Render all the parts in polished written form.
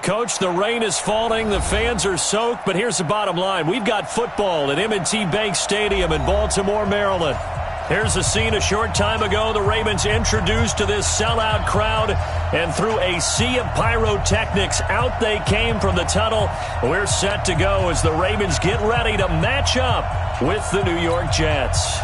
Coach, the rain is falling, the fans are soaked, but here's the bottom line. We've got football at M&T Bank Stadium in Baltimore, Maryland. Here's the scene a short time ago. The Ravens introduced to this sellout crowd, and through a sea of pyrotechnics, out they came from the tunnel. We're set to go as the Ravens get ready to match up with the New York Jets.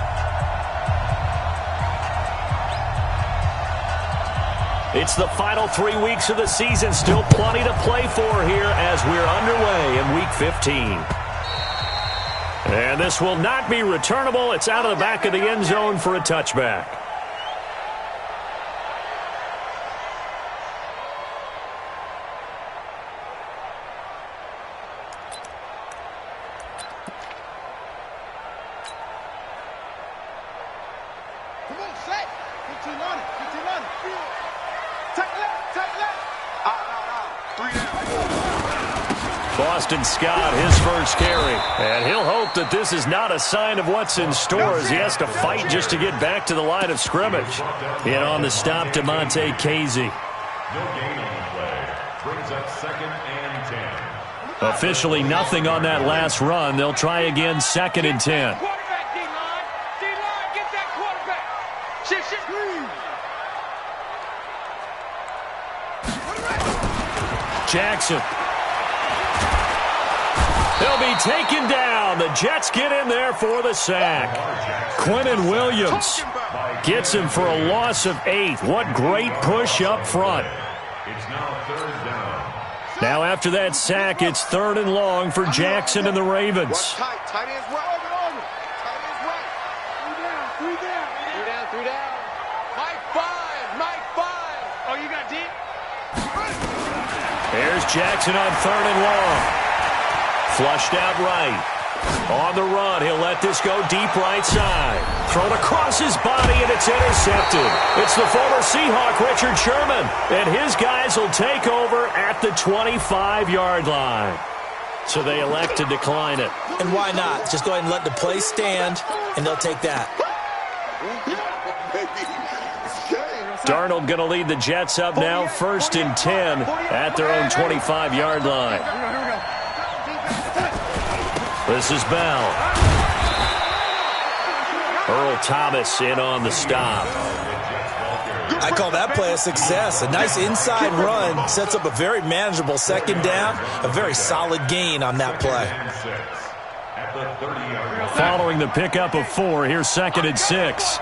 It's the final 3 weeks of the season. Still plenty to play for here as we're underway in Week 15. And this will not be returnable. It's out of the back of the end zone for a touchback. Come on, set. 15 on it. 15 on it. Take left. Take left. Out. 3 down. Boston Scott, his first carry. And he'll hope that this is not a sign of what's in store as he has to fight just to get back to the line of scrimmage. In on the stop, Demonte Casey. No gain on the play. Brings up 2nd and 10. Officially nothing on that last run. They'll try again, 2nd and 10. Quarterback, D-line. D-line, get that quarterback. Shit. Jackson. He'll be taken down. The Jets get in there for the sack. Quinnen Williams gets him for a loss of 8. What great push up front. It's now 3rd down. Now after that sack, it's 3rd and long for Jackson and the Ravens. Tight ends right. Tight ends right. 3 down. 3 down. Mike 5. Oh, you got deep? There's Jackson on 3rd and long. Flushed out right. On the run, he'll let this go deep right side. Thrown across his body, and it's intercepted. It's the former Seahawk, Richard Sherman, and his guys will take over at the 25-yard line. So they elect to decline it. And why not? Just go ahead and let the play stand, and they'll take that. Darnold going to lead the Jets up now, 1st and 10 at their own 25-yard line. This is Bell. Earl Thomas in on the stop. I call that play a success. A nice inside run sets up a very manageable 2nd down. A very solid gain on that play. Following the pickup of 4, here's 2nd and 6.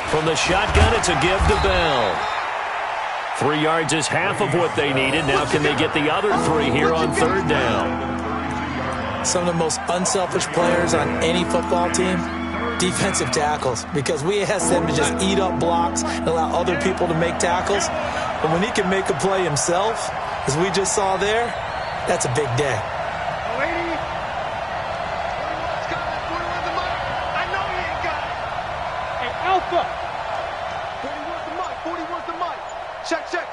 From the shotgun, it's a give to Bell. 3 yards is half of what they needed. Now can they get the other 3 here on 3rd down? Some of the most unselfish players on any football team, defensive tackles, because we ask them to just eat up blocks and allow other people to make tackles. But when he can make a play himself, as we just saw there, that's a big day.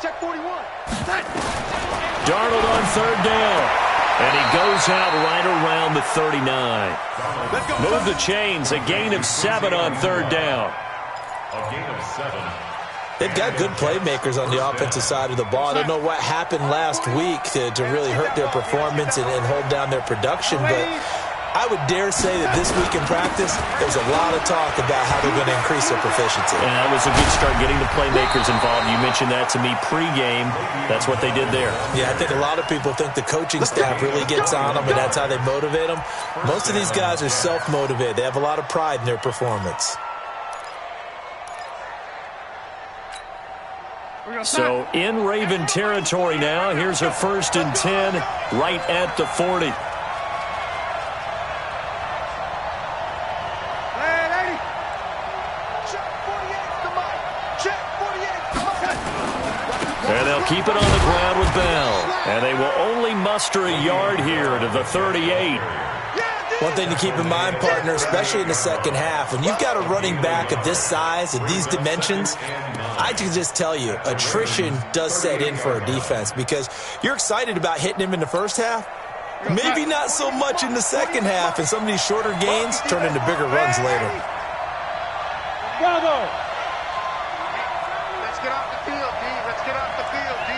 Check 41. Darnold on 3rd down. And he goes out right around the 39. Move the chains. A gain of 7 on 3rd down. A gain of 7. They've got good playmakers on the offensive side of the ball. I don't know what happened last week to really hurt their performance and hold down their production, but I would dare say that this week in practice, there's a lot of talk about how they're going to increase their proficiency. And that was a good start, getting the playmakers involved. You mentioned that to me pregame. That's what they did there. Yeah, I think a lot of people think the coaching staff really gets on them, and that's how they motivate them. Most of these guys are self-motivated. They have a lot of pride in their performance. So in Raven territory now. Here's a 1st and 10 right at the 40. And they'll keep it on the ground with Bell. And they will only muster a yard here to the 38. One thing to keep in mind, partner, especially in the second half, when you've got a running back of this size, of these dimensions, I can just tell you, attrition does set in for a defense because you're excited about hitting him in the first half. Maybe not so much in the second half, and some of these shorter gains turn into bigger runs later. Bravo! Let's get off the field, D. Let's get off the field, D.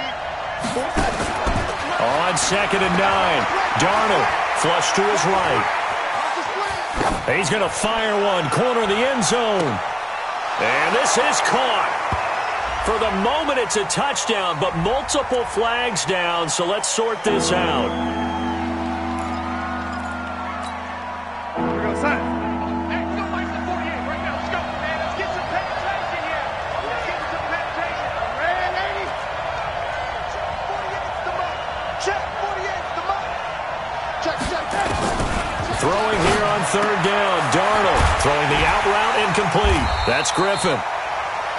On 2nd and 9, Darnold flush to his right. He's going to fire one, corner of the end zone. And this is caught. For the moment, it's a touchdown, but multiple flags down, so let's sort this out. Here we go, son. Hey, let's go like the 48 right now. Let's go, man. Let's get some penetration here. Let's get some penetration. Red 80. Check 48's the mark. Check 48's the mark. Check. Throwing here on 3rd down, Darnold throwing the out route incomplete. That's Griffin.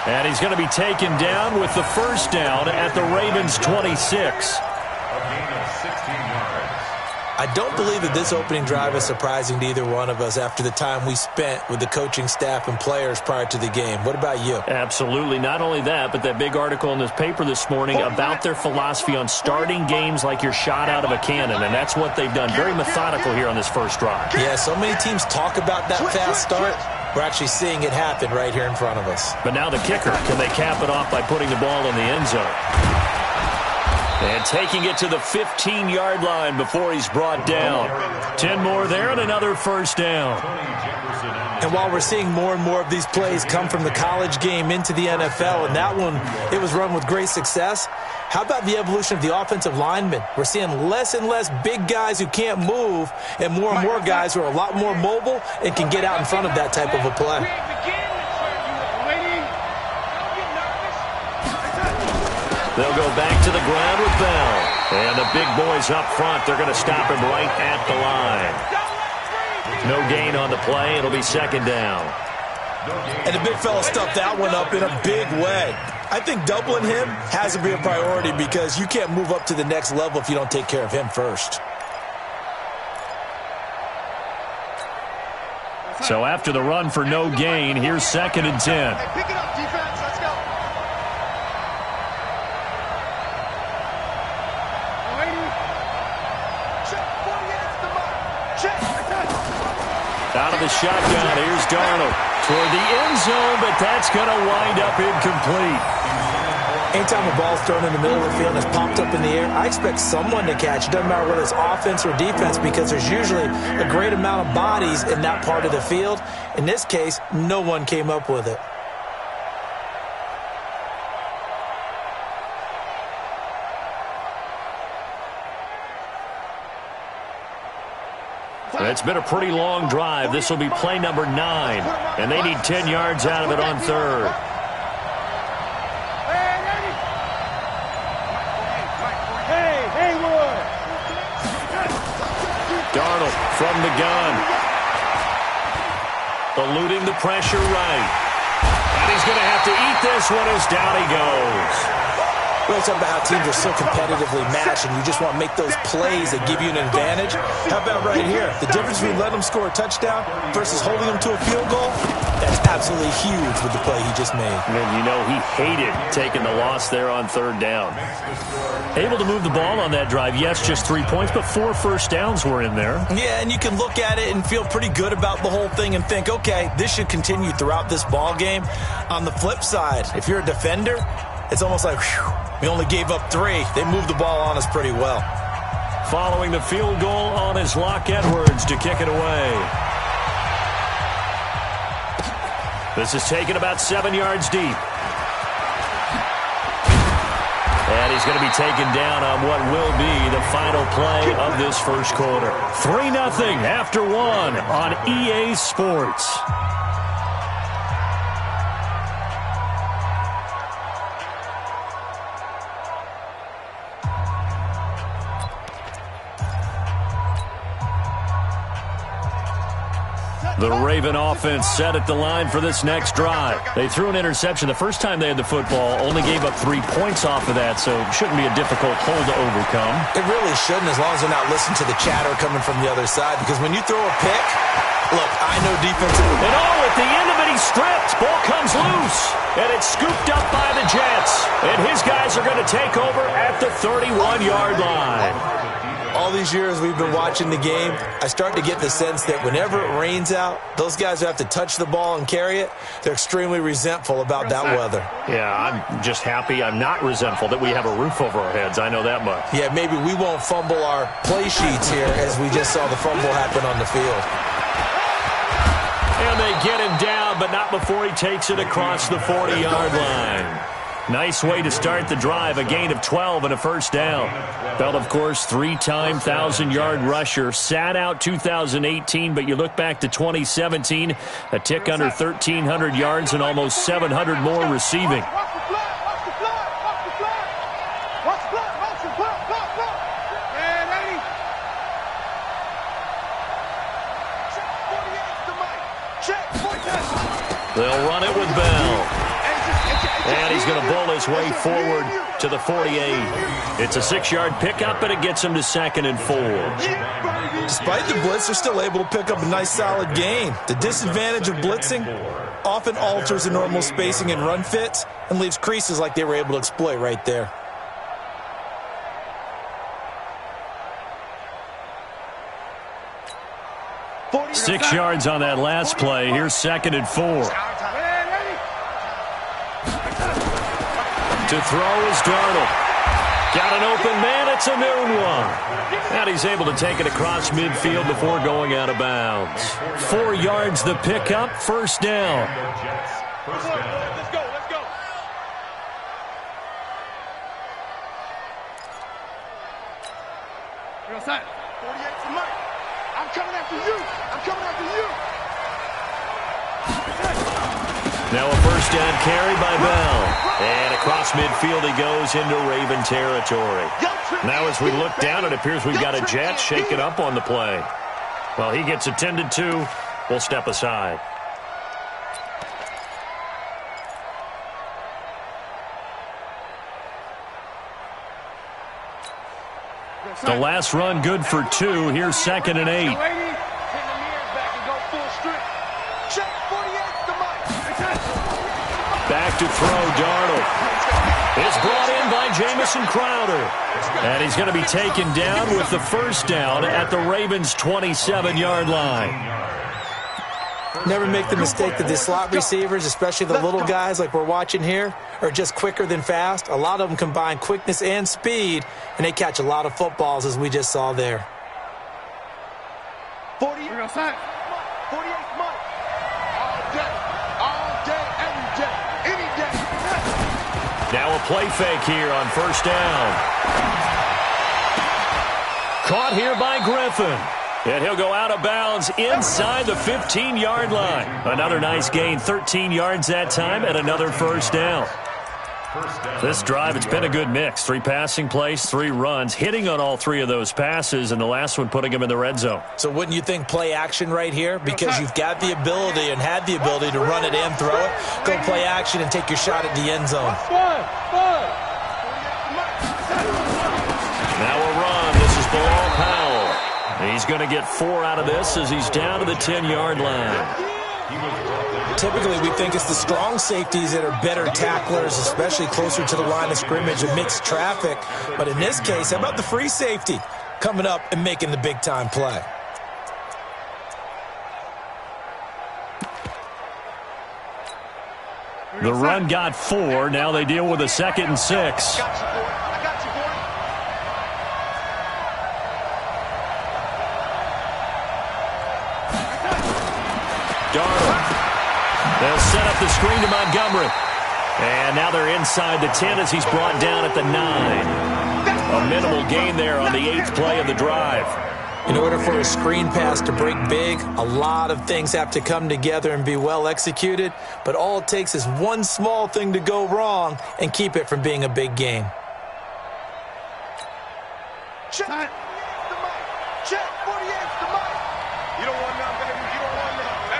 And he's going to be taken down with the first down at the Ravens' 26. A gain of 16 yards. I don't believe that this opening drive is surprising to either one of us after the time we spent with the coaching staff and players prior to the game. What about you? Absolutely. Not only that, but that big article in this paper this morning about their philosophy on starting games like you're shot out of a cannon, and that's what they've done. Very methodical here on this first drive. Yeah, so many teams talk about that fast start. We're actually seeing it happen right here in front of us. But now the kicker, can they cap it off by putting the ball in the end zone? And taking it to the 15-yard line before he's brought down. 10 more there and another first down. And while we're seeing more and more of these plays come from the college game into the NFL, and that one, it was run with great success, how about the evolution of the offensive linemen? We're seeing less and less big guys who can't move and more guys who are a lot more mobile and can get out in front of that type of a play. They'll go back to the ground with Bell. And the big boys up front, they're going to stop him right at the line. No gain on the play. It'll be 2nd down. And the big fella stuffed that one up in a big way. I think doubling him has to be a priority because you can't move up to the next level if you don't take care of him first. So after the run for no gain, here's 2nd and 10. Hey, pick it up, defense. Let's go. Out of the shotgun, here's Darnold toward the end zone, but that's going to wind up incomplete. Anytime a ball's thrown in the middle of the field and it's popped up in the air, I expect someone to catch. It doesn't matter whether it's offense or defense because there's usually a great amount of bodies in that part of the field. In this case, no one came up with it. It's been a pretty long drive. This will be play number 9, and they need 10 yards out of it on 3rd. Darnold from the gun. Eluding the pressure right. And he's going to have to eat this one as down he goes. We're talking about how teams are so competitively matched and you just want to make those plays that give you an advantage. How about right here? The difference between letting them score a touchdown versus holding them to a field goal, that's absolutely huge with the play he just made. And you know he hated taking the loss there on 3rd down. Able to move the ball on that drive. Yes, just 3 points, but 4 first downs were in there. Yeah, and you can look at it and feel pretty good about the whole thing and think, okay, this should continue throughout this ball game. On the flip side, if you're a defender, it's almost like, whew, we only gave up 3. They moved the ball on us pretty well. Following the field goal on is Locke Edwards to kick it away. This is taken about 7 yards deep. And he's going to be taken down on what will be the final play of this first quarter. 3-0 after 1 on EA Sports. The Raven offense set at the line for this next drive. They threw an interception the first time they had the football, only gave up 3 points off of that, so it shouldn't be a difficult hole to overcome. It really shouldn't, as long as they're not listening to the chatter coming from the other side, because when you throw a pick, look, I know defensive. And at the end of it, he's stripped. Ball comes loose, and it's scooped up by the Jets. And his guys are going to take over at the 31-yard line. All these years we've been watching the game, I start to get the sense that whenever it rains out, those guys who have to touch the ball and carry it, they're extremely resentful about that weather. Yeah, I'm just happy I'm not resentful that we have a roof over our heads. I know that much. Yeah, maybe we won't fumble our play sheets here as we just saw the fumble happen on the field. And they get him down, but not before he takes it across the 40-yard line. Nice way to start the drive, a gain of 12 and a first down. Bell, of course, 3-time 1,000-yard rusher. Sat out 2018, but you look back to 2017, a tick under 1,300 yards and almost 700 more receiving. They'll run it with Bell. And he's going to bowl his way forward to the 48. It's a 6-yard pickup, and it gets him to 2nd and 4. Despite the blitz, they're still able to pick up a nice, solid gain. The disadvantage of blitzing often alters the normal spacing and run fits and leaves creases like they were able to exploit right there. Six yards on that last play. Here's 2nd and 4. To throw is Darnold. Got an open man. It's a noon one. And he's able to take it across midfield before going out of bounds. 4 yards the pickup. First down. Let's go. You're outside. 48 to Mike. I'm coming after you. Now a first down carry by Bell. And across midfield he goes into Raven territory. Now as we look down, it appears we've got a Jet shaken up on the play. Well, he gets attended to. We'll step aside. The last run good for 2. Here's 2nd and 8. Back to throw, Darnold. It's brought in by Jamison Crowder. And he's going to be taken down with the first down at the Ravens' 27-yard line. Never make the mistake that the slot receivers, especially the little guys like we're watching here, are just quicker than fast. A lot of them combine quickness and speed, and they catch a lot of footballs, as we just saw there. 40. We're outside. 48 Mike. All day, every day, any day. Now a play fake here on first down. Caught here by Griffin. And he'll go out of bounds inside the 15-yard line. Another nice gain, 13 yards that time, and another first down. This drive, it's been a good mix. 3 passing plays, 3 runs, hitting on all 3 of those passes, and the last one putting him in the red zone. So wouldn't you think play action right here? Because you've got the ability and had the ability to run it and throw it. Go play action and take your shot at the end zone. Now a run. This is Bilal Powell. He's going to get 4 out of this as he's down to the 10-yard line. Typically, we think it's the strong safeties that are better tacklers, especially closer to the line of scrimmage amidst traffic. But in this case, how about the free safety coming up and making the big-time play? The run got 4. Now they deal with a 2nd and 6. They'll set up the screen to Montgomery. And now they're inside the 10 as he's brought down at the 9. A minimal gain there on the 8th play of the drive. In order for a screen pass to break big, a lot of things have to come together and be well executed. But all it takes is one small thing to go wrong and keep it from being a big game. Check 48's the mic. You don't want none, baby. You don't want none.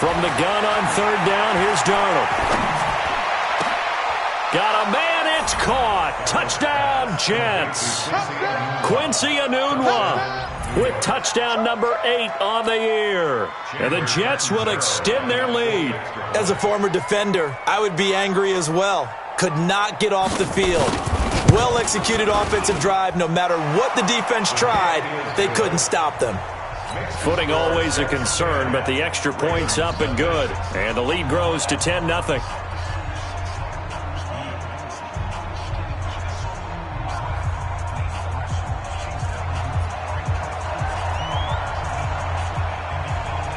From the gun on third down, here's Darnold. Got a man, it's caught. Touchdown, Jets. Quincy Enunwa with touchdown number 8 on the year. And the Jets will extend their lead. As a former defender, I would be angry as well. Could not get off the field. Well-executed offensive drive. No matter what the defense tried, they couldn't stop them. Footing always a concern, but the extra point's up and good. And the lead grows to 10-0.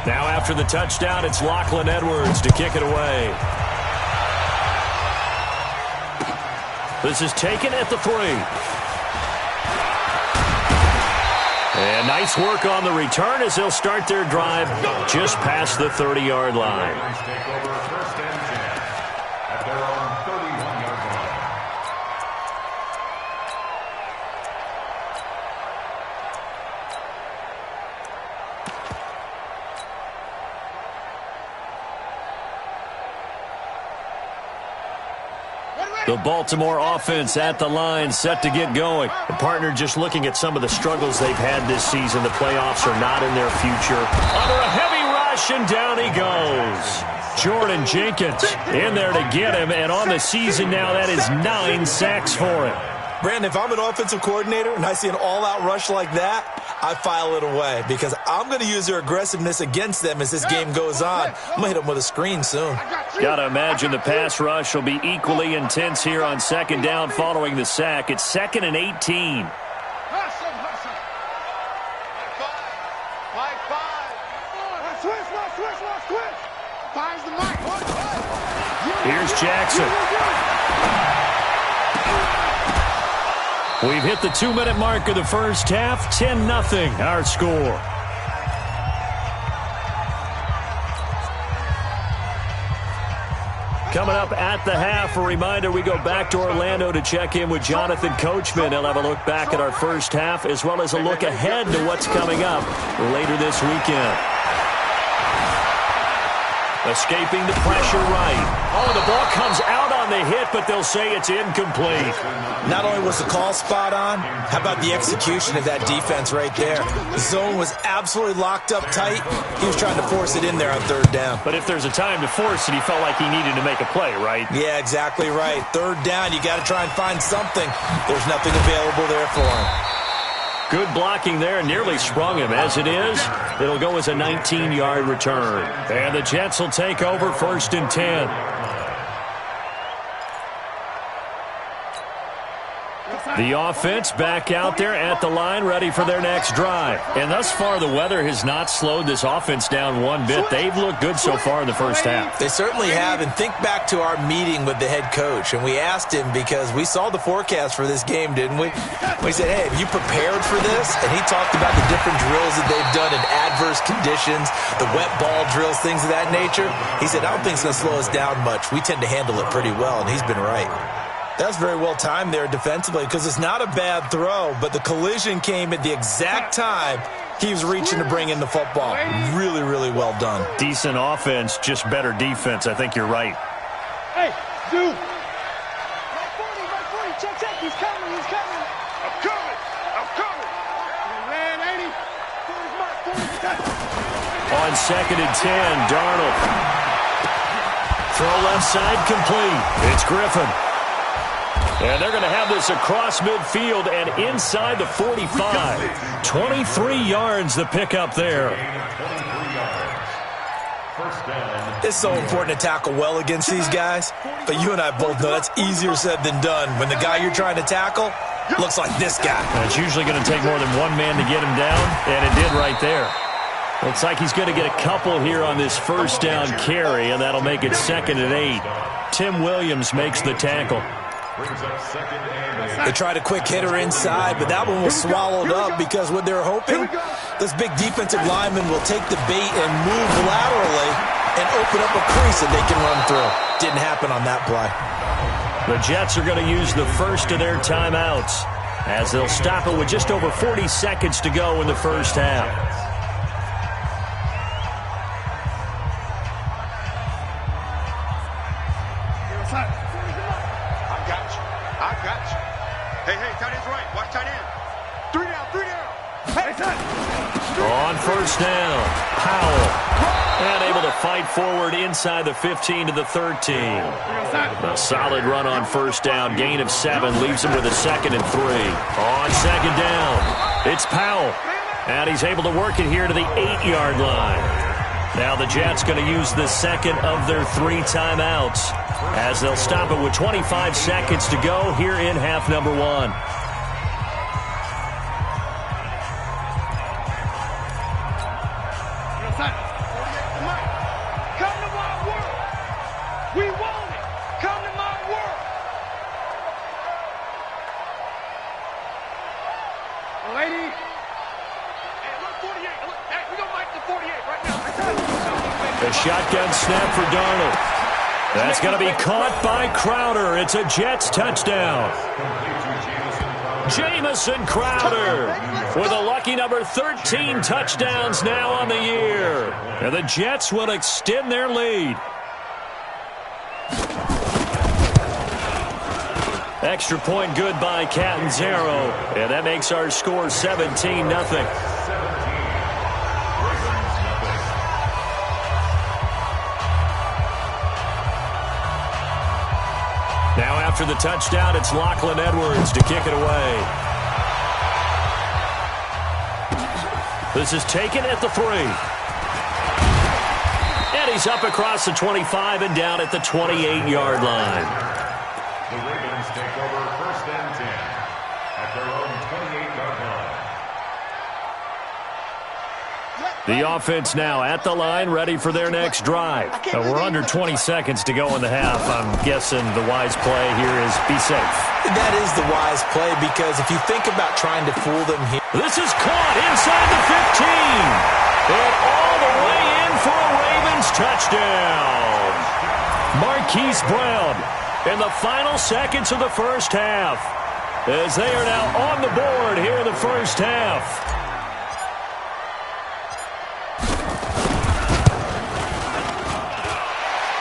Now after the touchdown, it's Lachlan Edwards to kick it away. This is taken at the 3. And nice work on the return as they'll start their drive just past the 30-yard line. The Baltimore offense at the line, set to get going. The partner just looking at some of the struggles they've had this season. The playoffs are not in their future. Under a heavy rush, and down he goes. Jordan Jenkins in there to get him, and on the season now, that is 9 sacks for him. Brandon, if I'm an offensive coordinator and I see an all-out rush like that, I file it away because I'm going to use their aggressiveness against them as this game goes on. I'm going to hit them with a screen soon. Got to imagine the pass rush will be equally intense here on second down following the sack. It's 2nd and 18. Here's Jackson. We've hit the 2-minute mark of the first half. 10-0 our score. Coming up at the half, a reminder, we go back to Orlando to check in with Jonathan Coachman. He'll have a look back at our first half as well as a look ahead to what's coming up later this weekend. Escaping the pressure right. Oh, the ball comes out on the hit, but they'll say it's incomplete. Not only was the call spot on, how about the execution of that defense right there? The zone was absolutely locked up tight. He was trying to force it in there on third down. But if there's a time to force it, he felt like he needed to make a play, right? Yeah, exactly right. Third down, you got to try and find something. There's nothing available there for him. Good blocking there, nearly sprung him. As it is, it'll go as a 19-yard return. And the Jets will take over 1st and 10. The offense back out there at the line, ready for their next drive. And thus far, the weather has not slowed this offense down one bit. They've looked good so far in the first half. They certainly have. And think back to our meeting with the head coach. And we asked him because we saw the forecast for this game, didn't we? We said, hey, have you prepared for this? And he talked about the different drills that they've done in adverse conditions, the wet ball drills, things of that nature. He said, I don't think it's going to slow us down much. We tend to handle it pretty well, and he's been right. That's very well timed there defensively because it's not a bad throw, but the collision came at the exact time he was reaching to bring in the football. Really, really well done. Decent offense, just better defense. I think you're right. Hey, dude. Check. He's coming. I'm coming. Man, ain't he? On 2nd and 10, Darnold. Throw left side complete. It's Griffin. And they're going to have this across midfield and inside the 45. 23 yards the pickup there. It's so important to tackle well against these guys, but you and I both know that's easier said than done when the guy you're trying to tackle looks like this guy. And it's usually going to take more than one man to get him down, and it did right there. Looks like he's going to get a couple here on this first down carry, and that'll make it 2nd and 8. Tim Williams makes the tackle. They tried a quick hitter inside, but that one was swallowed up because what they're hoping, this big defensive lineman will take the bait and move laterally and open up a crease that they can run through. Didn't happen on that play. The Jets are going to use the first of their timeouts as they'll stop it with just over 40 seconds to go in the first half. outside. I got you. I got you. Hey, tight end's right. Watch tight end. 3 down, 3 down. Hey, tight. On first down, Powell. And able to fight forward inside the 15 to the 13. A solid run on first down. Gain of 7 leaves him with a 2nd and 3. On second down, it's Powell. And he's able to work it here to the 8-yard line. Now the Jets going to use the second of their 3 timeouts as they'll stop it with 25 seconds to go here in half number 1. The shotgun snap for Darnold. That's going to be caught by Crowder. It's a Jets touchdown. Jamison Crowder with a lucky number 13 touchdowns now on the year. And the Jets will extend their lead. Extra point good by Catanzaro. And that makes our score 17-0. Now after the touchdown, it's Lachlan Edwards to kick it away. This is taken at the 3. And he's up across the 25 and down at the 28-yard line. The Ravens take over first and 10 at their own 28-yard line. The offense now at the line, ready for their next drive. We're under 20 seconds to go in the half. I'm guessing the wise play here is be safe. That is the wise play because if you think about trying to fool them here. This is caught inside the 15. And all the way in for a Ravens touchdown. Marquise Brown in the final seconds of the first half as they are now on the board here in the first half.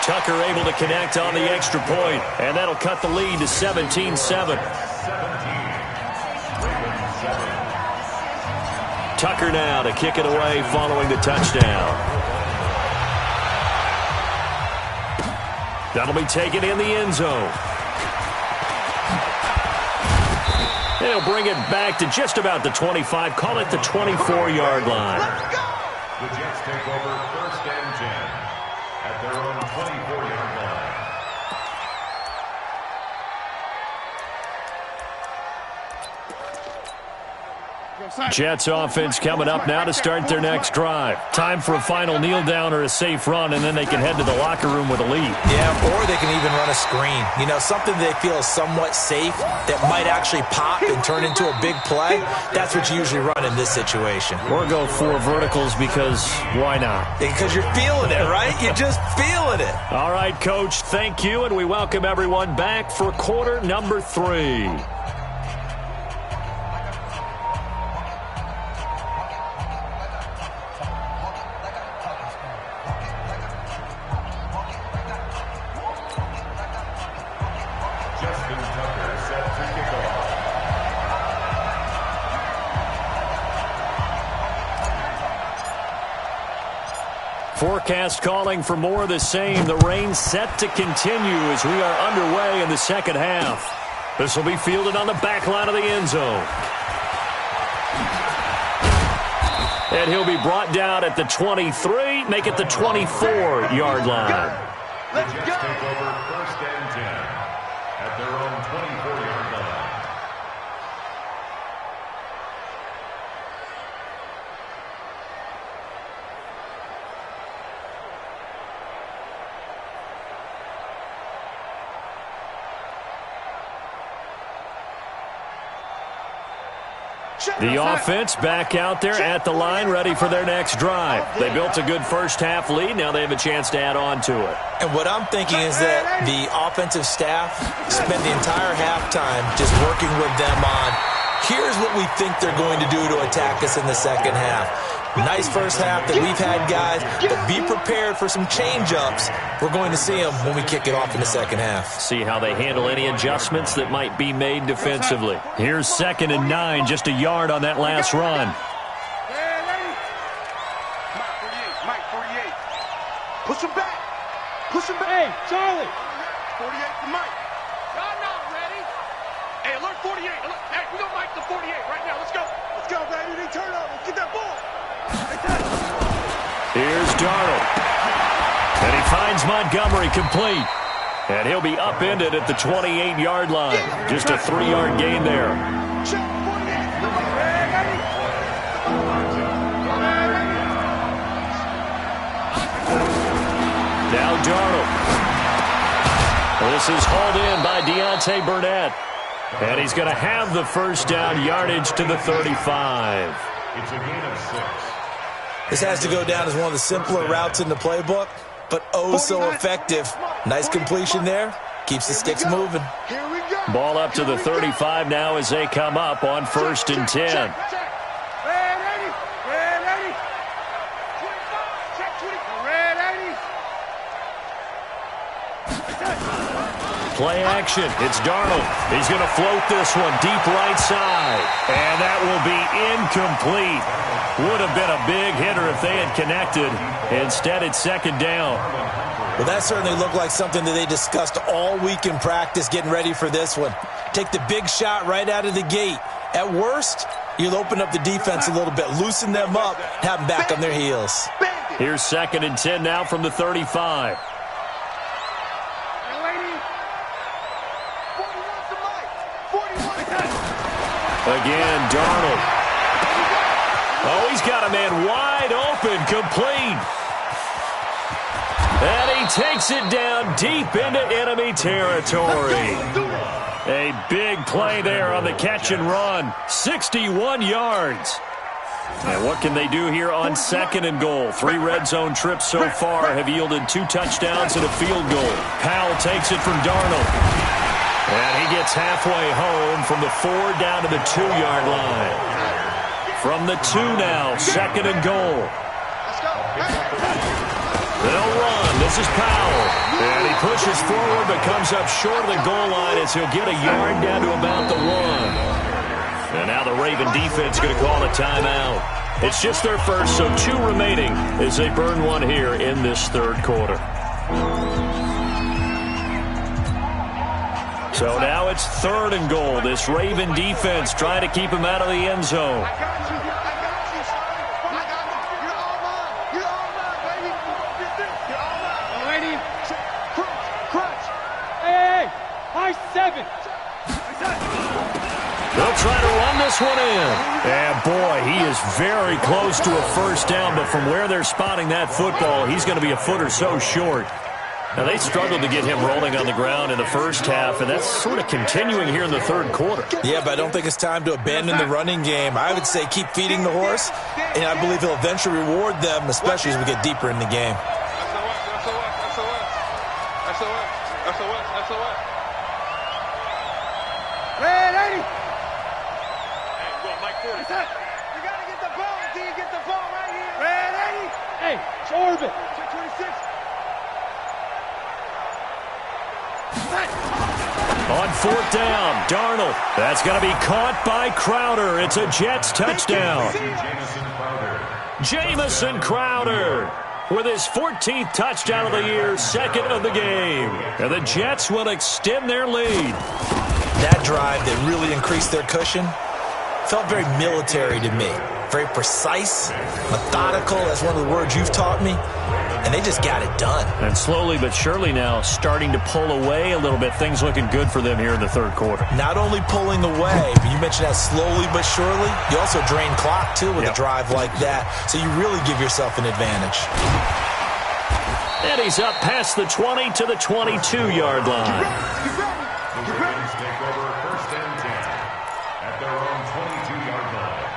Tucker able to connect on the extra point, and that'll cut the lead to 17-7. Tucker now to kick it away following the touchdown. That'll be taken in the end zone. They'll bring it back to just about the 25, call it the 24-yard line. The Jets take over first and 10 at their own 24-yard line. Jets offense coming up now to start their next drive. Time for a final kneel down or a safe run, and then they can head to the locker room with a lead. Yeah, or they can even run a screen. You know, something they feel is somewhat safe that might actually pop and turn into a big play. That's what you usually run in this situation. Or go 4 verticals because why not? Because you're feeling it, right? You're just feeling it. All right, Coach, thank you, and we welcome everyone back for quarter number 3. Forecast calling for more of the same. The rain set to continue as we are underway in the second half. This will be fielded on the back line of the end zone. And he'll be brought down at the 23, make it the 24-yard line. The Jets take over first and 10 at their own 24-yard line. The offense back out there at the line, ready for their next drive. They built a good first half lead. Now they have a chance to add on to it. And what I'm thinking is that the offensive staff spend the entire halftime just working with them on, here's what we think they're going to do to attack us in the second half. Nice first half that we've had, guys, but be prepared for some change-ups. We're going to see them when we kick it off in the second half. See how they handle any adjustments that might be made defensively. Here's 2nd and 9, just a yard on that last run. Mike, 48. Push him back. Push him back. Hey, Charlie. 48 for Mike. Y'all not ready. Hey, alert 48. Hey, we got Mike to 48 right now. Let's go. Let's go, baby. They turn up. Let's get that ball. Here's Darnold. And he finds Montgomery complete. And he'll be upended at the 28-yard line. Just a 3-yard gain there. Now Darnold. This is hauled in by Deontay Burnett. And he's going to have the first down, yardage to the 35. It's a gain of 6. This has to go down as one of the simpler routes in the playbook, but oh so effective. Nice completion there. Keeps the sticks moving. Ball up to the 35 now as they come up on 1st and 10. Play action. It's Darnold. He's going to float this one deep right side. And that will be incomplete. Would have been a big hitter if they had connected. Instead, it's 2nd down. Well, that certainly looked like something that they discussed all week in practice getting ready for this one. Take the big shot right out of the gate. At worst, you'll open up the defense a little bit, loosen them up, have them back on their heels. Here's 2nd and 10 now from the 35. Again, Darnold. Oh, he's got a man wide open, complete. And he takes it down deep into enemy territory. A big play there on the catch and run. 61 yards. And what can they do here on 2nd and goal? 3 red zone trips so far have yielded 2 touchdowns and a field goal. Powell takes it from Darnold. And he gets halfway home from the 4 down to the 2-yard line. From the 2 now, 2nd and goal. They'll run. This is Powell. And he pushes forward but comes up short of the goal line as he'll get a yard down to about the 1. And now the Raven defense going to call a timeout. It's just their first, so 2 remaining as they burn one here in this 3rd quarter. So now it's 3rd and goal. This Raven defense trying to keep him out of the end zone. They'll try to run this one in. And boy, he is very close to a first down, but from where they're spotting that football, he's going to be a foot or so short. Now, they struggled to get him rolling on the ground in the first half, and that's sort of continuing here in the 3rd quarter. Yeah, but I don't think it's time to abandon the running game. I would say keep feeding the horse, and I believe he'll eventually reward them, especially as we get deeper in the game. Red 80. Hey, well, Mike 40. You got to get the ball. Do you get the ball right here? Red 80. Hey, it's Orbit. 26. On 4th down, Darnold. That's going to be caught by Crowder. It's a Jets touchdown. Jamison Crowder with his 14th touchdown of the year, 2nd of the game. And the Jets will extend their lead. That drive that really increased their cushion felt very military to me. Very precise, methodical. That's one of the words you've taught me. And they just got it done. And slowly but surely now starting to pull away a little bit. Things looking good for them here in the 3rd quarter. Not only pulling away, but you mentioned that slowly but surely. You also drain clock, too, with a drive like that. So you really give yourself an advantage. And he's up past the 20 to the 22-yard line. The Ravens take over 1st and 10 at their own 22-yard line.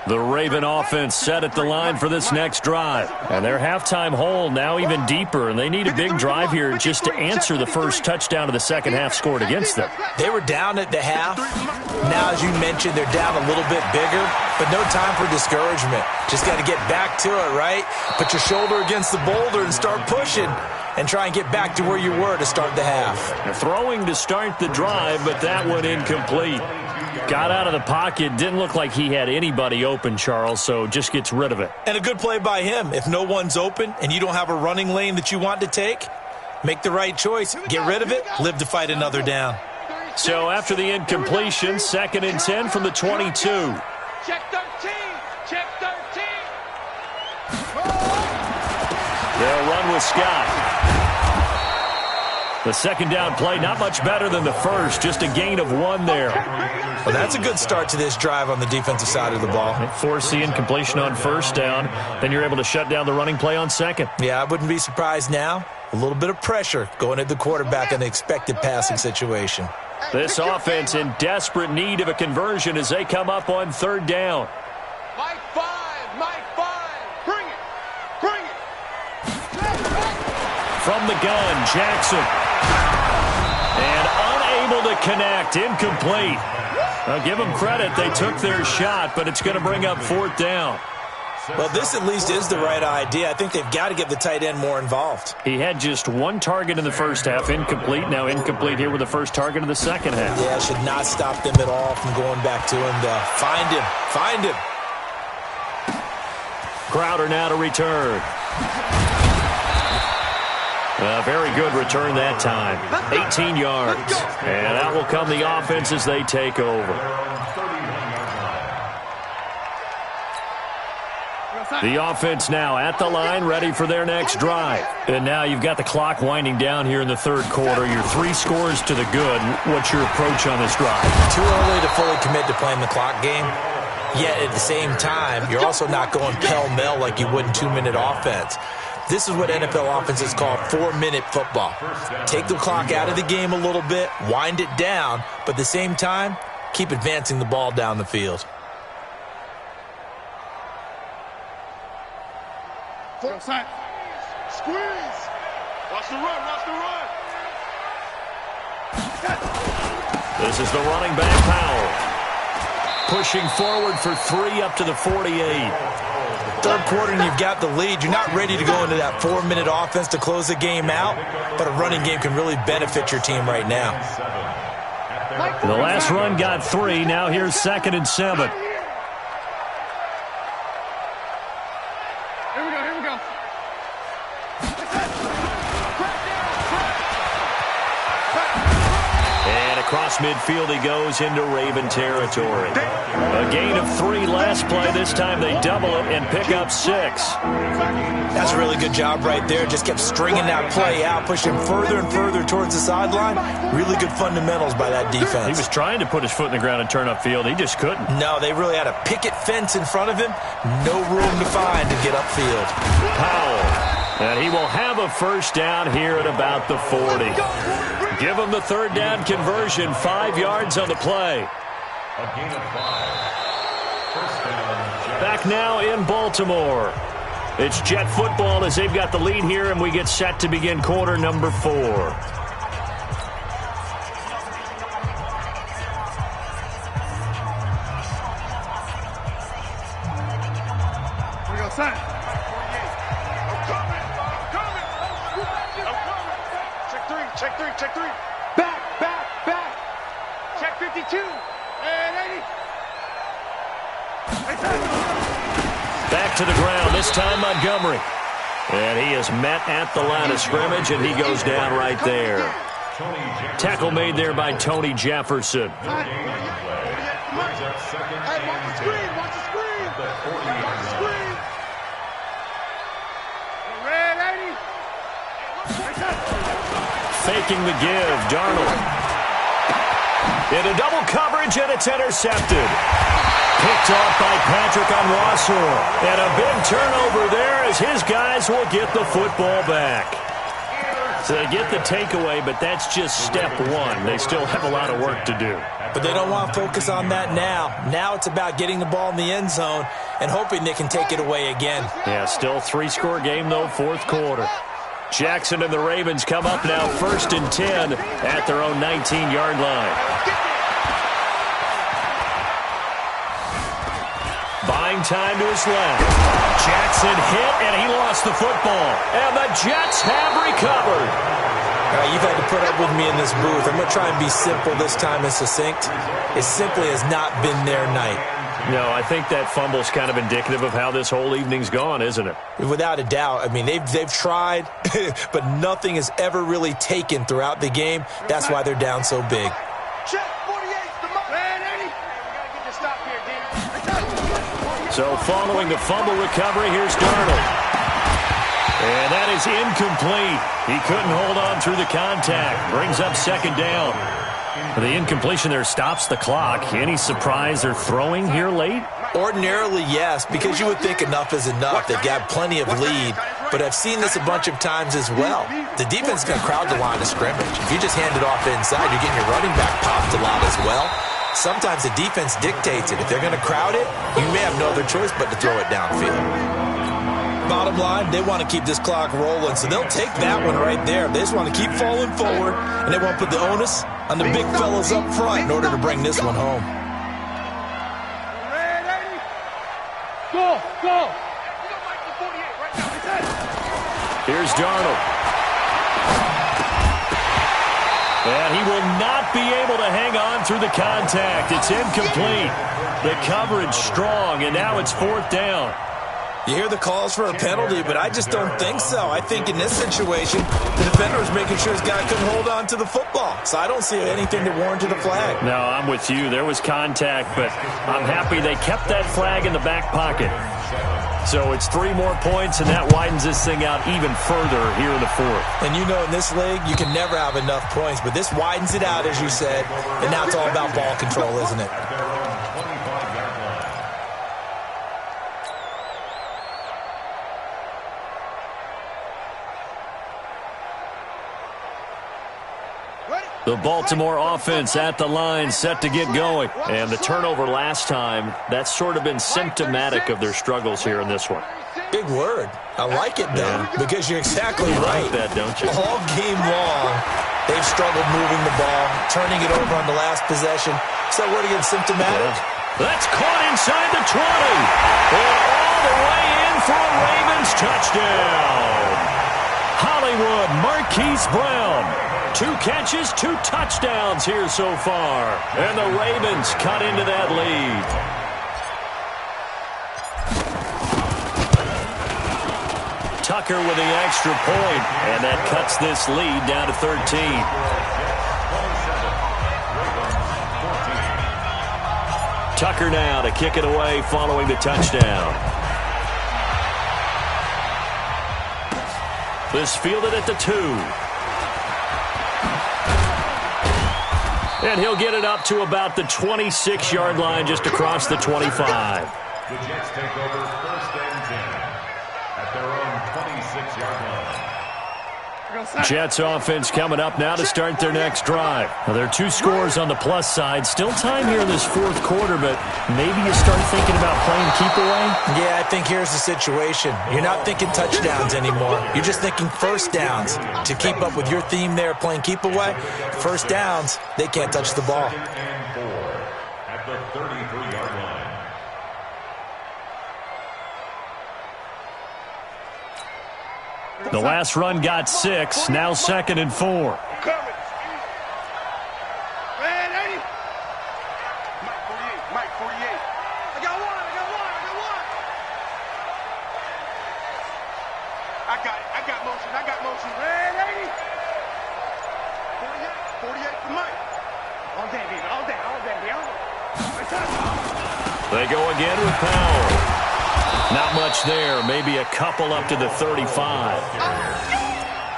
The Raven offense set at the line for this next drive. And their halftime hole now even deeper, and they need a big drive here just to answer the first touchdown of the second half scored against them. They were down at the half. Now, as you mentioned, they're down a little bit bigger, but no time for discouragement. Just got to get back to it, right? Put your shoulder against the boulder and start pushing and try and get back to where you were to start the half. They're throwing to start the drive, but that one incomplete. Got out of the pocket. Didn't look like he had anybody open, Charles, so just gets rid of it. And a good play by him. If no one's open and you don't have a running lane that you want to take, make the right choice. Get rid of it. Live to fight another down. So after the incompletion, 2nd and 10 from the 22. Check 13. Check 13. They'll run with Scott. The second down play, not much better than the first, just a gain of 1 there. Well, that's a good start to this drive on the defensive side of the ball. Force the incompletion on first down, then you're able to shut down the running play on second. Yeah, I wouldn't be surprised now. A little bit of pressure going at the quarterback in the expected passing situation. This offense in desperate need of a conversion as they come up on 3rd down. Mike 5. Mike 5. Bring it. Bring it. From the gun, Jackson. And unable to connect, incomplete. I'll give them credit. They took their shot, but it's going to bring up 4th down. Well, this at least is the right idea. I think they've got to get the tight end more involved. He had just 1 target in the first half, incomplete. Now incomplete here with the first target of the second half. Yeah, should not stop them at all from going back to him, though. Find him. Find him. Crowder now to return. A very good return that time. 18 yards. And out will come the offense as they take over. The offense now at the line, ready for their next drive. And now you've got the clock winding down here in the 3rd quarter. You're 3 scores to the good. What's your approach on this drive? Too early to fully commit to playing the clock game. Yet at the same time, you're also not going pell-mell like you would in 2-minute offense. This is what NFL offenses call 4-minute football. Take the clock out of the game a little bit, wind it down, but at the same time, keep advancing the ball down the field. Go side. Squeeze. Watch the run. Watch the run. This is the running back, Powell. Pushing forward for 3 up to the 48. 3rd quarter and you've got the lead. You're not ready to go into that 4-minute offense to close the game out, but a running game can really benefit your team right now. The last run got 3. Now here's 2nd and 7. Here we go. Here we go. And across midfield he goes into Raven territory. A gain of 3 last play. This time they double it and pick up 6. That's a really good job right there. Just kept stringing that play out, pushing further and further towards the sideline. Really good fundamentals by that defense. He was trying to put his foot in the ground and turn upfield. He just couldn't. No, they really had a picket fence in front of him. No room to find to get upfield. Powell. And he will have a first down here at about the 40. Give him the 3rd down conversion. 5 yards on the play. A gain of 5. First down. Back now in Baltimore. It's Jet football as they've got the lead here, and we get set to begin quarter number 4. We go side. Check 3, check 3. Back. Check 52. And 80. Back to the ground, this time Montgomery. And he is met at the line of scrimmage, and he goes down right there. Tackle made there by Tony Jefferson. Hey, watch the screen. Watch the screen. Watch the screen. Red 80. Faking the give, Darnold. Into double coverage, and it's intercepted. Picked off by Patrick Onwuasor. And a big turnover there as his guys will get the football back. So they get the takeaway, but that's just step one. They still have a lot of work to do. But they don't want to focus on that now. Now it's about getting the ball in the end zone and hoping they can take it away again. Yeah, still 3-score game, though, fourth quarter. Jackson and the Ravens come up now 1st and 10 at their own 19-yard line. Buying time to his left. Jackson hit, and he lost the football. And the Jets have recovered. You've had to put up with me in this booth. I'm going to try and be simple this time and succinct. It simply has not been their night. No, I think that fumble's kind of indicative of how this whole evening's gone, isn't it? Without a doubt. I mean, they've tried, but nothing has ever really taken throughout the game. That's why they're down so big. Check, 48, the mark. Ready? We got to get this stop here, D. So following the fumble recovery, here's Darnold. And that is incomplete. He couldn't hold on through the contact. Brings up 2nd down. The incompletion there stops the clock. Any surprise they're throwing here late? Ordinarily, yes, because you would think enough is enough. They've got plenty of lead, but I've seen this a bunch of times as well. The defense is going to crowd the line of scrimmage. If you just hand it off inside, you're getting your running back popped a lot as well. Sometimes the defense dictates it. If they're going to crowd it, you may have no other choice but to throw it downfield. Bottom line, they want to keep this clock rolling, so they'll take that one right there. They just want to keep falling forward, and they want to put the onus on the big fellas up front in order to bring this one home. Ready? Go. Here's Darnold. And he will not be able to hang on through the contact. It's incomplete. The coverage strong, and now it's 4th down. You hear the calls for a penalty, but I just don't think so. I think in this situation, the defender was making sure his guy couldn't hold on to the football. So I don't see anything that warranted a flag. No, I'm with you. There was contact, but I'm happy they kept that flag in the back pocket. So it's 3 more points, and that widens this thing out even further here in the 4th. And you know in this league, you can never have enough points, but this widens it out, as you said, and now it's all about ball control, isn't it? The Baltimore offense at the line, set to get going. And the turnover last time, that's sort of been symptomatic of their struggles here in this one. Big word. I like it, though, because you're exactly right. You like that, don't you? All game long, they've struggled moving the ball, turning it over on the last possession. So what again, symptomatic? Yeah. That's caught inside the 20. And all the way in for a Ravens touchdown. Hollywood Marquise Brown. 2 catches, 2 touchdowns here so far. And the Ravens cut into that lead. Tucker with the extra point, and that cuts this lead down to 13. Tucker now to kick it away following the touchdown. This fielded at the 2. And he'll get it up to about the 26-yard line just across the 25. The Jets take over 1st and 10 at their own 26-yard line. Jets offense coming up now to start their next drive. Now, there are 2 scores on the plus side. Still time here in this 4th quarter, but maybe you start thinking about playing keep away? Yeah, I think here's the situation. You're not thinking touchdowns anymore. You're just thinking first downs. To keep up with your theme there, playing keep away, first downs, they can't touch the ball. And 4 at the 33-yard line. The last run got 6, now 2nd and 4. Ready? Mike 48. I got one. I got motion. Ready? 48 for Mike. All day, baby. They go again with power. Not much there, maybe a couple up to the 35.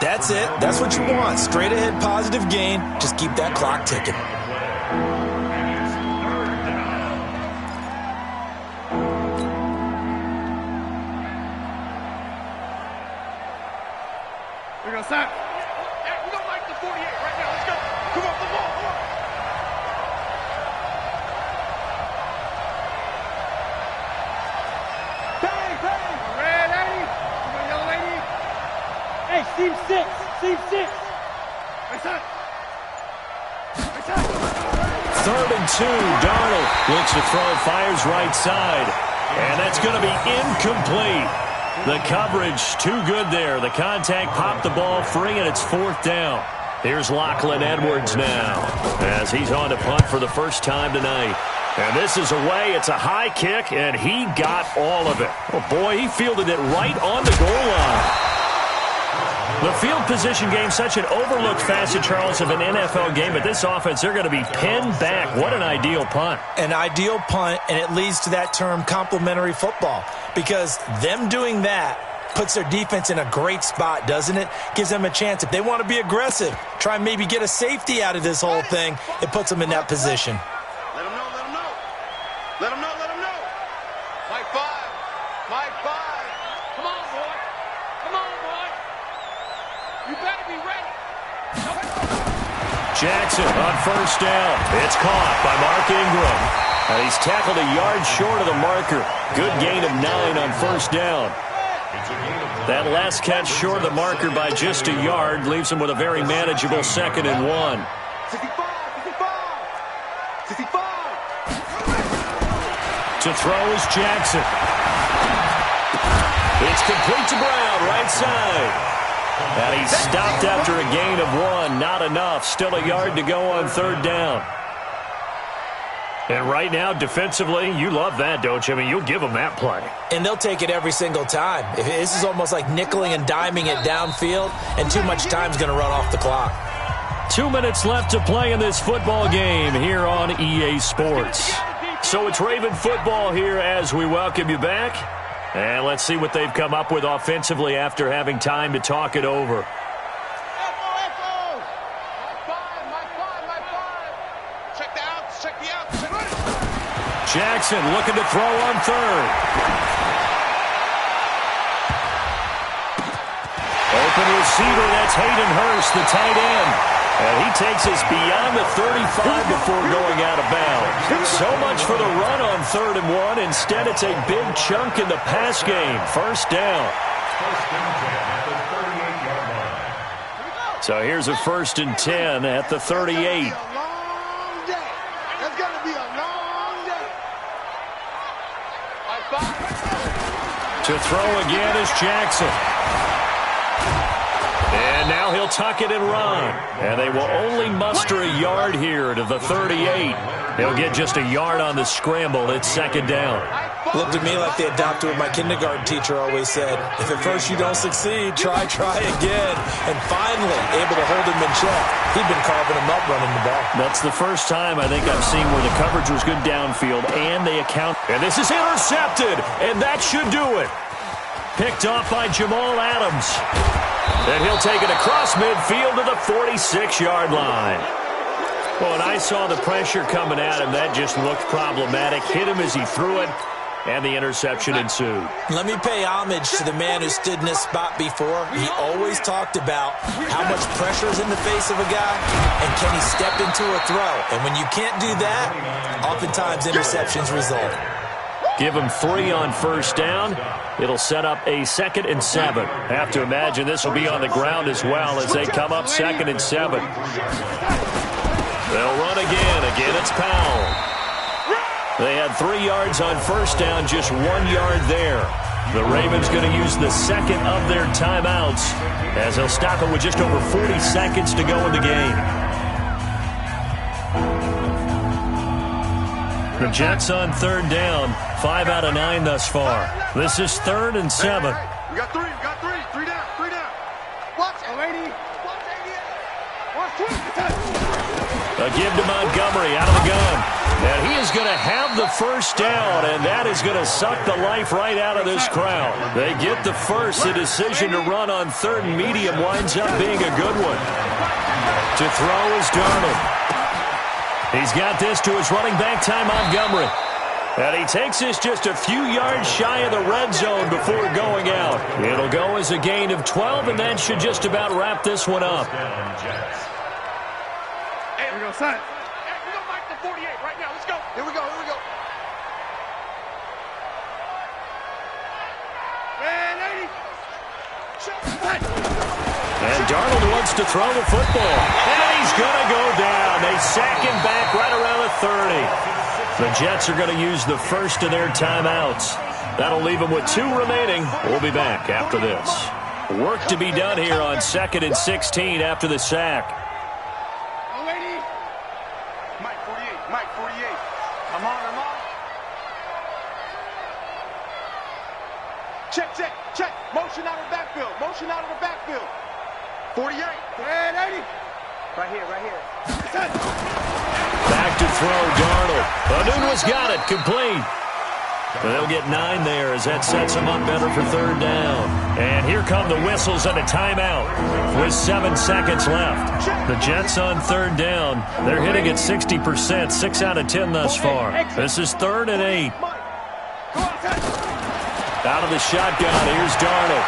That's it. That's what you want. Straight ahead, positive gain. Just keep that clock ticking. We're going to start. Team 6. Team 6. Right side. Right side. 3rd and 2. Darnold looks to throw, fires right side. And that's going to be incomplete. The coverage too good there. The contact popped the ball free, and it's 4th down. Here's Lachlan Edwards now as he's on to punt for the first time tonight. And this is away. It's a high kick, and he got all of it. Oh, boy, he fielded it right on the goal line. The field position game, such an overlooked facet, Charles, of an NFL game. But this offense, they're going to be pinned back. What an ideal punt. An ideal punt, and it leads to that term complementary football. Because them doing that puts their defense in a great spot, doesn't it? Gives them a chance. If they want to be aggressive, try and maybe get a safety out of this whole thing, it puts them in that position. Let him know, let him know. Let him know, let him know. Mike 5. Mike 5. Come on, boy. Come on, boy. You better be ready. Jackson on 1st down. It's caught by Mark Ingram. And he's tackled a yard short of the marker. Good gain of 9 on 1st down. That last catch short of the marker by just a yard leaves him with a very manageable 2nd and 1. 65, 65, 65. To throw is Jackson. It's complete to Brown, right side. And he's stopped after a gain of 1. Not enough. Still a yard to go on 3rd down. And right now, defensively, you love that, don't you? I mean, you'll give them that play. And they'll take it every single time. This is almost like nickeling and diming it downfield, and too much time's going to run off the clock. 2 minutes left to play in this football game here on EA Sports. So it's Raven football here as we welcome you back. And let's see what they've come up with offensively after having time to talk it over. Jackson looking to throw on 3rd. Open receiver, that's Hayden Hurst, the tight end. And he takes us beyond the 35 before going out of bounds. So much for the run on 3rd and 1. Instead, it's a big chunk in the pass game. 1st down. So here's a 1st and 10 at the 38. To throw again is Jackson. And now he'll tuck it and run. And they will only muster a yard here to the 38. He'll get just a yard on the scramble. It's 2nd down. Looked to me like they adopted what my kindergarten teacher always said. If at first you don't succeed, try again. And finally, able to hold him in check. He'd been carving him up running the ball. That's the first time I think I've seen where the coverage was good downfield, and they account. And this is intercepted, and that should do it. Picked off by Jamal Adams. And he'll take it across midfield to the 46-yard line. Well, when I saw the pressure coming at him, that just looked problematic. Hit him as he threw it, and the interception ensued. Let me pay homage to the man who stood in this spot before. He always talked about how much pressure is in the face of a guy, and can he step into a throw. And when you can't do that, oftentimes interceptions result. Give him 3 on 1st down. It'll set up a 2nd and 7. Have to imagine this will be on the ground as well as they come up 2nd and 7. They'll run again. Again, it's Powell. They had 3 yards on 1st down, just 1 yard there. The Ravens going to use the 2nd of their timeouts as they'll stop it with just over 40 seconds to go in the game. The Jets on 3rd down, 5 out of 9 thus far. This is 3rd and 7. We got 3, we got 3. 3 down, 3 down. Watch, 80. Watch, 88. Watch, 20. A give to Montgomery out of the gun. And he is going to have the 1st down, and that is going to suck the life right out of this crowd. They get the 1st. The decision to run on 3rd and medium winds up being a good one. To throw is Darnold. He's got this to his running back, Ty Montgomery. And he takes this just a few yards shy of the red zone before going out. It'll go as a gain of 12, and that should just about wrap this one up. Hey, we go, son. Hey, we go back to 48 right now. Let's go. Here we go, here we go. Man, 80. Darnold wants to throw the football. And he's going to go down. They sack him back right around the 30. The Jets are going to use the first of their timeouts. That'll leave them with 2 remaining. We'll be back after this. Work to be done here on 2nd and 16 after the sack. Mike 48, Mike 48. I'm on. Check. Motion out of the backfield. 48. And 80. Right here. Back to throw, Darnold. Anunua's got it, complete. But they'll get 9 there as that sets them up better for 3rd down. And here come the whistles and a timeout with 7 seconds left. The Jets on 3rd down. They're hitting at 60%, 6 out of 10 thus far. This is 3rd and 8. Out of the shotgun, here's Darnold.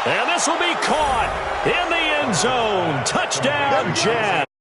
And this will be caught in the end zone. Touchdown, Jets.